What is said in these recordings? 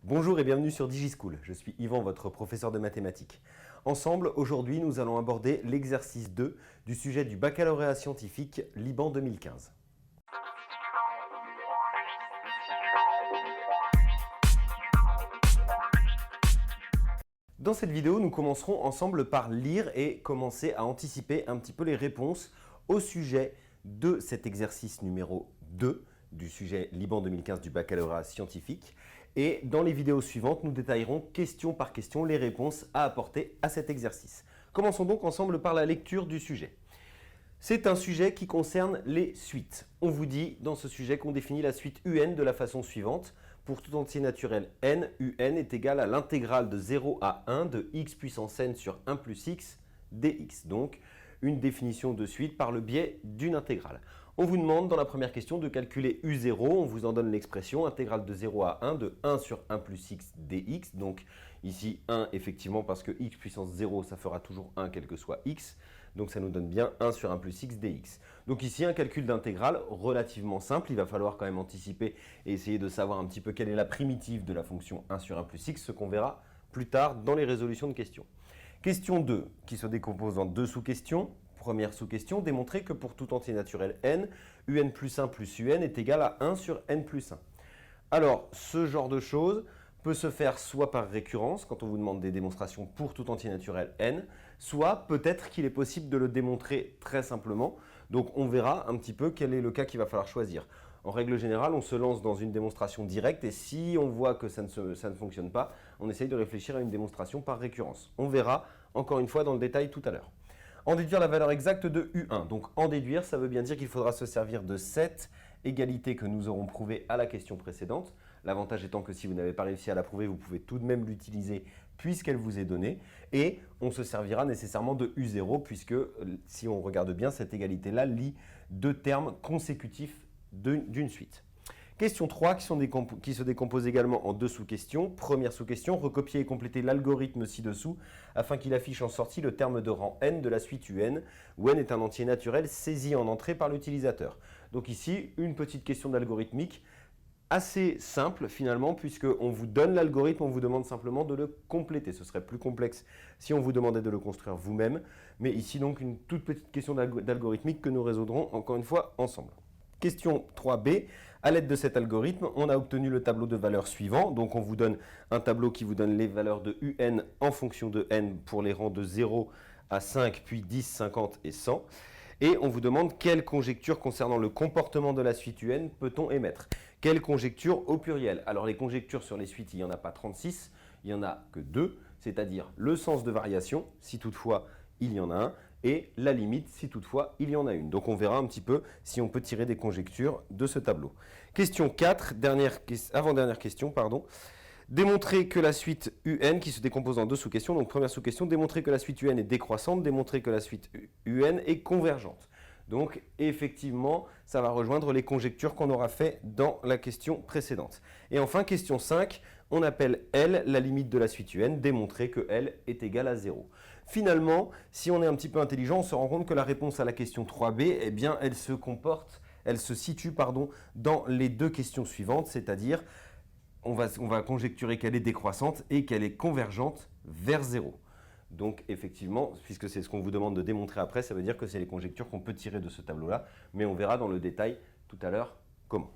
Bonjour et bienvenue sur DigiSchool, je suis Yvan, votre professeur de mathématiques. Ensemble, aujourd'hui, nous allons aborder l'exercice 2 du sujet du baccalauréat scientifique Liban 2015. Dans cette vidéo, nous commencerons ensemble par lire et commencer à anticiper un petit peu les réponses au sujet de cet exercice numéro 2 du sujet Liban 2015 du baccalauréat scientifique. Et dans les vidéos suivantes, nous détaillerons question par question les réponses à apporter à cet exercice. Commençons donc ensemble par la lecture du sujet. C'est un sujet qui concerne les suites. On vous dit dans ce sujet qu'on définit la suite UN de la façon suivante. Pour tout entier naturel n, UN est égal à l'intégrale de 0 à 1 de x puissance n sur 1 plus x dx. Donc, une définition de suite par le biais d'une intégrale. On vous demande dans la première question de calculer U0, on vous en donne l'expression intégrale de 0 à 1 de 1 sur 1 plus x dx. Donc ici 1 effectivement parce que x puissance 0 ça fera toujours 1 quel que soit x. Donc ça nous donne bien 1 sur 1 plus x dx. Donc ici un calcul d'intégrale relativement simple, il va falloir quand même anticiper et essayer de savoir un petit peu quelle est la primitive de la fonction 1 sur 1 plus x, ce qu'on verra plus tard dans les résolutions de questions. Question 2 qui se décompose en deux sous-questions. Première sous-question, démontrer que pour tout entier naturel n, un plus 1 plus un est égal à 1 sur n plus 1. Alors, ce genre de choses peut se faire soit par récurrence, quand on vous demande des démonstrations pour tout entier naturel n, soit peut-être qu'il est possible de le démontrer très simplement. Donc, on verra un petit peu quel est le cas qu'il va falloir choisir. En règle générale, on se lance dans une démonstration directe et si on voit que ça ne fonctionne pas, on essaye de réfléchir à une démonstration par récurrence. On verra encore une fois dans le détail tout à l'heure. En déduire la valeur exacte de U1. Donc en déduire, ça veut bien dire qu'il faudra se servir de cette égalité que nous aurons prouvée à la question précédente. L'avantage étant que si vous n'avez pas réussi à la prouver, vous pouvez tout de même l'utiliser puisqu'elle vous est donnée. Et on se servira nécessairement de U0 puisque si on regarde bien, cette égalité-là lie deux termes consécutifs d'une suite. Question 3 qui se décompose également en deux sous-questions. Première sous-question, recopier et compléter l'algorithme ci-dessous afin qu'il affiche en sortie le terme de rang n de la suite UN, où n est un entier naturel saisi en entrée par l'utilisateur. Donc ici, une petite question d'algorithmique assez simple finalement, puisqu'on vous donne l'algorithme, on vous demande simplement de le compléter. Ce serait plus complexe si on vous demandait de le construire vous-même, mais ici donc une toute petite question d'algorithmique que nous résoudrons encore une fois ensemble. Question 3b, à l'aide de cet algorithme, on a obtenu le tableau de valeurs suivant. Donc on vous donne un tableau qui vous donne les valeurs de UN en fonction de n pour les rangs de 0 à 5, puis 10, 50 et 100. Et on vous demande quelle conjecture concernant le comportement de la suite UN peut-on émettre. Quelle conjecture au pluriel? Alors les conjectures sur les suites, il n'y en a pas 36, il n'y en a que 2, c'est-à-dire le sens de variation, si toutefois il y en a un, et la limite si toutefois il y en a une. Donc on verra un petit peu si on peut tirer des conjectures de ce tableau. Question 4, avant-dernière question, pardon. Démontrer que la suite UN qui se décompose en deux sous-questions, donc première sous-question, démontrer que la suite UN est décroissante, démontrer que la suite UN est convergente. Donc effectivement, ça va rejoindre les conjectures qu'on aura fait dans la question précédente. Et enfin, question 5, on appelle L la limite de la suite UN, démontrer que L est égale à 0. Finalement, si on est un petit peu intelligent, on se rend compte que la réponse à la question 3b, eh bien, elle se situe dans les deux questions suivantes, c'est-à-dire on va conjecturer qu'elle est décroissante et qu'elle est convergente vers 0. Donc effectivement, puisque c'est ce qu'on vous demande de démontrer après, ça veut dire que c'est les conjectures qu'on peut tirer de ce tableau-là, mais on verra dans le détail tout à l'heure comment.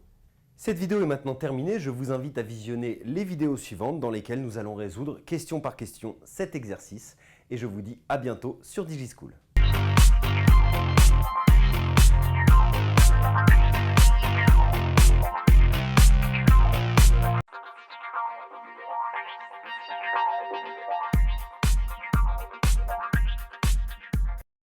Cette vidéo est maintenant terminée, je vous invite à visionner les vidéos suivantes dans lesquelles nous allons résoudre question par question cet exercice et je vous dis à bientôt sur DigiSchool.